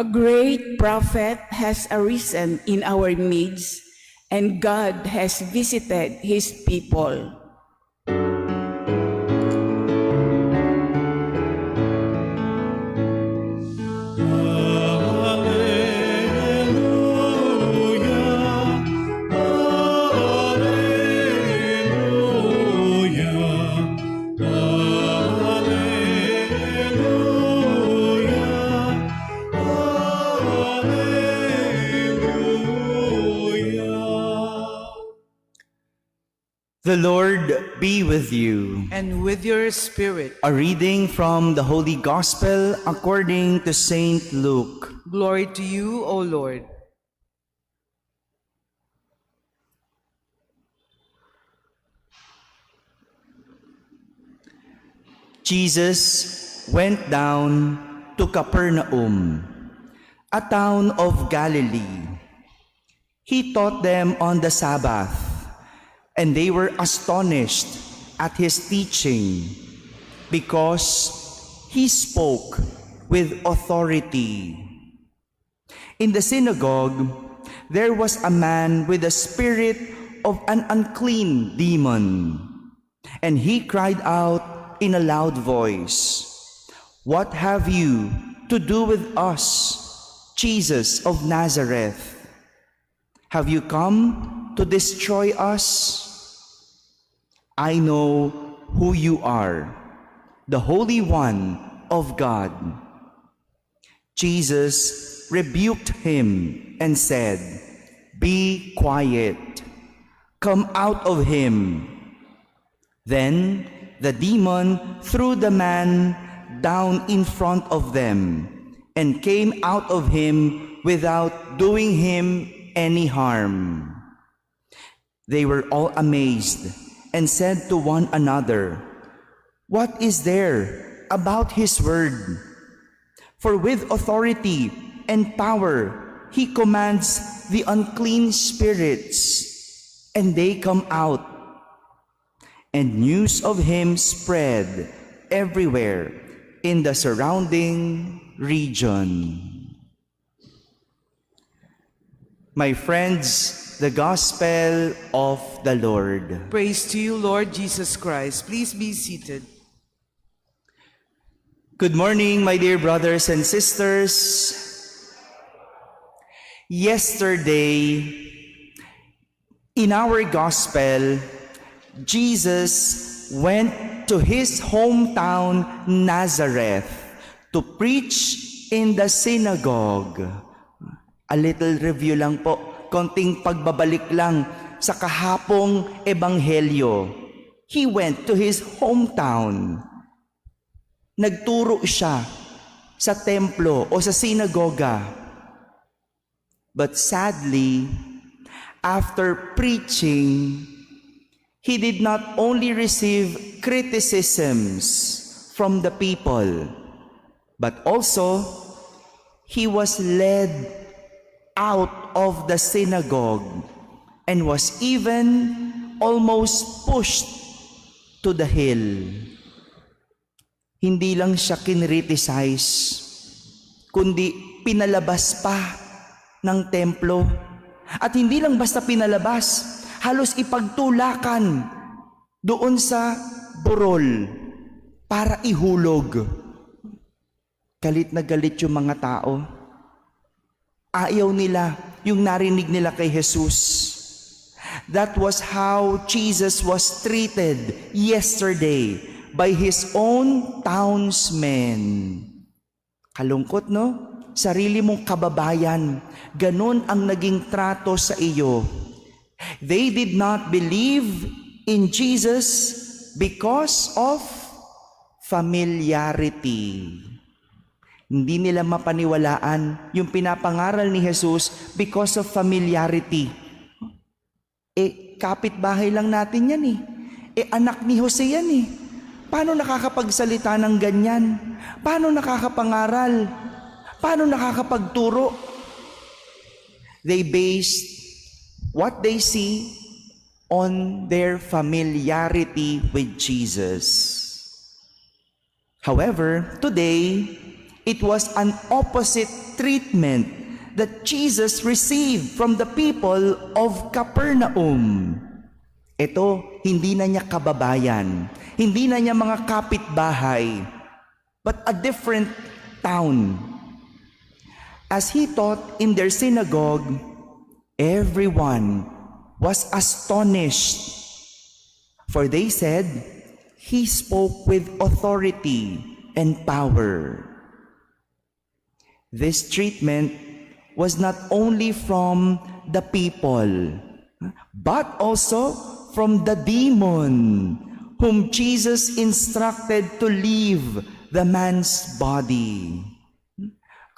A great prophet has arisen in our midst, and God has visited his people. The Lord be with you. And with your spirit. A reading from the Holy Gospel according to Saint Luke. Glory to you, O Lord. Jesus went down to Capernaum, a town of Galilee. He taught them on the Sabbath, and they were astonished at his teaching, because he spoke with authority. In the synagogue, there was a man with the spirit of an unclean demon, and he cried out in a loud voice, "What have you to do with us, Jesus of Nazareth? Have you come to destroy us? I know who you are, the Holy One of God." Jesus rebuked him and said, "Be quiet, come out of him." Then the demon threw the man down in front of them and came out of him without doing him any harm. They were all amazed and said to one another, "What is there about his word? For with authority and power he commands the unclean spirits, and they come out." And news of him spread everywhere in the surrounding region. My friends, the Gospel of the Lord. Praise to you, Lord Jesus Christ. Please be seated. Good morning, my dear brothers and sisters. Yesterday, in our Gospel, Jesus went to his hometown, Nazareth, to preach in the synagogue. A little review lang po, konting pagbabalik lang sa kahapong ebanghelyo. He went to his hometown. Nagturo siya sa templo o sa sinagoga. But sadly, after preaching, he did not only receive criticisms from the people, but also he was led out of the synagogue and was even almost pushed to the hill. Hindi lang siya kinriticize, kundi pinalabas pa ng templo. At hindi lang basta pinalabas, halos ipagtulakan doon sa burol para ihulog. Galit na galit yung mga tao. Ayaw nila yung narinig nila kay Jesus. That was how Jesus was treated yesterday by his own townsmen. Kalungkot, no? Sarili mong kababayan, ganun ang naging trato sa iyo. They did not believe in Jesus because of familiarity. Hindi nila mapaniwalaan yung pinapangaral ni Jesus because of familiarity. Kapitbahay lang natin yan eh. Anak ni Jose yan eh. Paano nakakapagsalita ng ganyan? Paano nakakapangaral? Paano nakakapagturo? They based what they see on their familiarity with Jesus. However, today, It was an opposite treatment that Jesus received from the people of Capernaum. Ito, hindi na niya kababayan, hindi na niya mga kapitbahay, but a different town. As he taught in their synagogue, everyone was astonished, for they said, "He spoke with authority and power." This treatment was not only from the people, but also from the demon whom Jesus instructed to leave the man's body.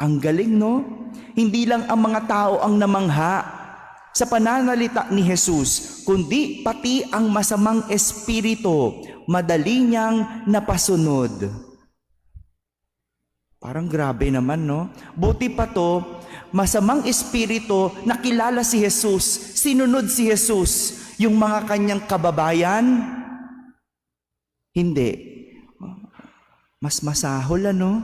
Ang galing, no? Hindi lang ang mga tao ang namangha sa pananalita ni Jesus, kundi pati ang masamang espiritu, madali niyang napasunod. Parang grabe naman, no? Buti pa to, masamang espiritu, nakilala si Jesus, sinunod si Jesus. Yung mga kanyang kababayan, hindi. Mas masahol, ano?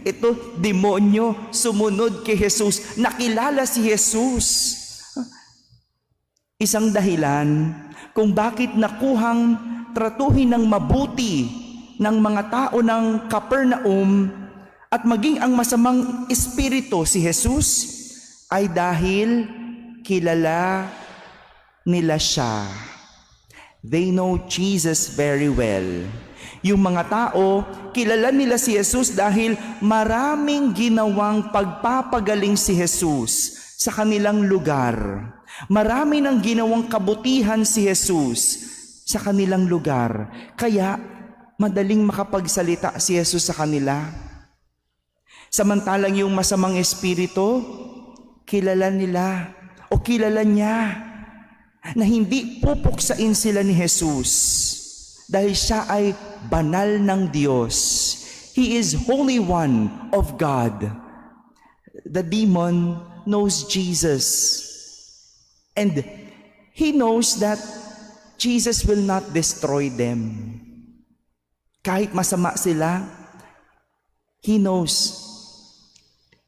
Ito, demonyo, sumunod kay Jesus, nakilala si Jesus. Isang dahilan kung bakit nakuhang tratuhin ng mabuti ng mga tao ng Capernaum at maging ang masamang espiritu si Jesus ay dahil kilala nila siya. They know Jesus very well. Yung mga tao, kilala nila si Jesus dahil maraming ginawang pagpapagaling si Jesus sa kanilang lugar. Marami nang ginawang kabutihan si Jesus sa kanilang lugar. Kaya madaling makapagsalita si Jesus sa kanila. Samantalang yung masamang espiritu, kilala nila o kilala niya na hindi pupuksain sila ni Jesus dahil siya ay banal ng Diyos. He is Holy One of God. The demon knows Jesus, and he knows that Jesus will not destroy them. Kahit masama sila, he knows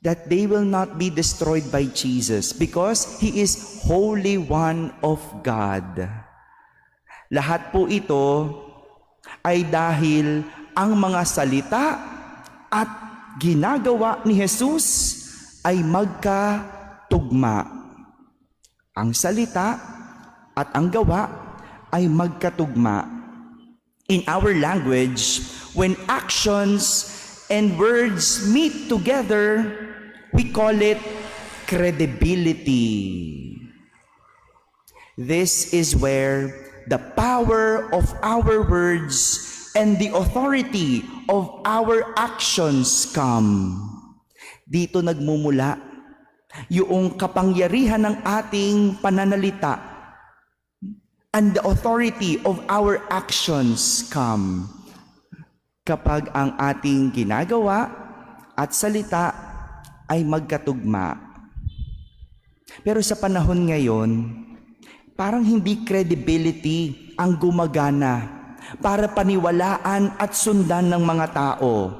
that they will not be destroyed by Jesus because He is Holy One of God. Lahat po ito ay dahil ang mga salita at ginagawa ni Jesus ay magkatugma. Ang salita at ang gawa ay magkatugma. In our language, when actions and words meet together, we call it credibility. This is where the power of our words and the authority of our actions come. Dito nagmumula yung kapangyarihan ng ating pananalita, and the authority of our actions come kapag ang ating ginagawa at salita ay magkatugma. Pero sa panahon ngayon, parang hindi credibility ang gumagana para paniwalaan at sundan ng mga tao,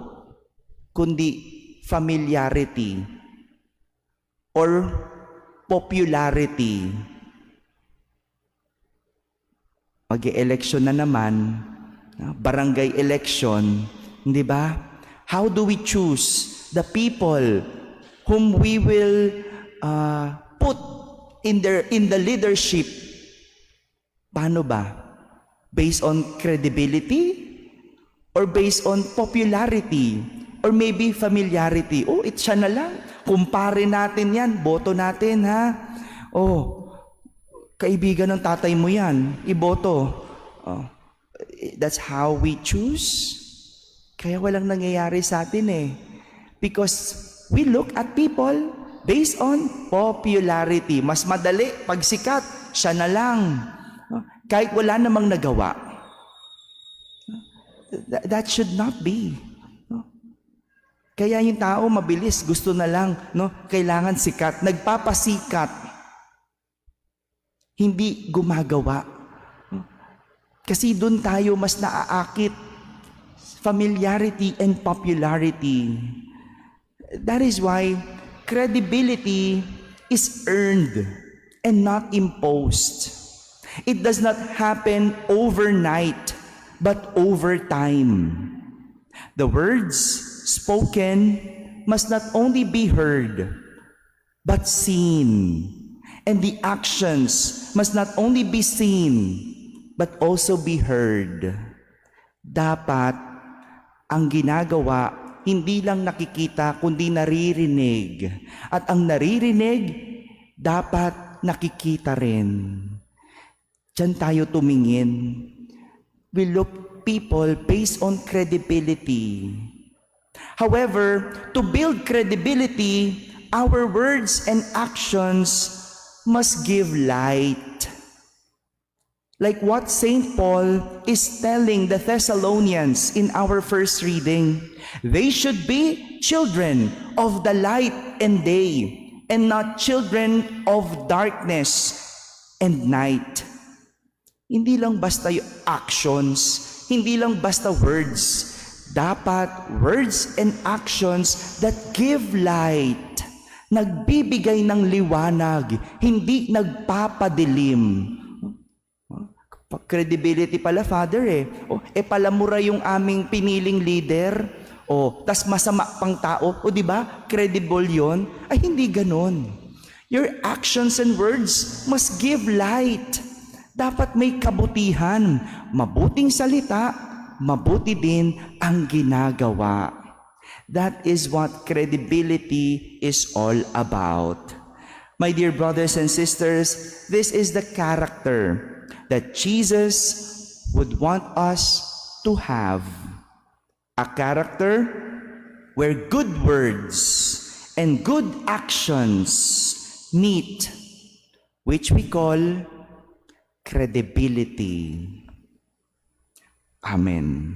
kundi familiarity or popularity. Mag-e-election na naman, barangay election, hindi ba? How do we choose the people whom we will put in the leadership? Paano ba? Based on credibility or based on popularity or maybe familiarity? Oh, it's siya na lang. Kumpare natin yan, boto natin, ha? Oh, kaibigan ng tatay mo yan, iboto. Oh, that's how we choose. Kaya walang nangyayari sa atin eh. Because we look at people based on popularity. Mas madali, pag sikat, siya na lang. Kahit wala namang nagawa. That should not be. Kaya yung tao mabilis, gusto na lang, no? Kailangan sikat, nagpapasikat. Hindi gumagawa. Kasi doon tayo mas naaakit. Familiarity and popularity. That is why credibility is earned and not imposed. It does not happen overnight, but over time. The words spoken must not only be heard, but seen. And the actions must not only be seen, but also be heard. Dapat ang ginagawa, hindi lang nakikita, kundi naririnig. At ang naririnig, dapat nakikita rin. Diyan tayo tumingin. We look people based on credibility. However, to build credibility, our words and actions must give light. Like what St. Paul is telling the Thessalonians in our first reading, they should be children of the light and day, and not children of darkness and night. Hindi lang basta yung actions, hindi lang basta words. Dapat words and actions that give light, nagbibigay ng liwanag, hindi nagpapadilim. Credibility pala, Father palamura yung aming piniling leader. Tas masama pang tao. Di ba? Credible yon? Ay, hindi ganon. Your actions and words must give light. Dapat may kabutihan, mabuting salita, mabuti din ang ginagawa. That is what credibility is all about. My dear brothers and sisters, this is the character that Jesus would want us to have. A character where good words and good actions meet, which we call credibility. Amen.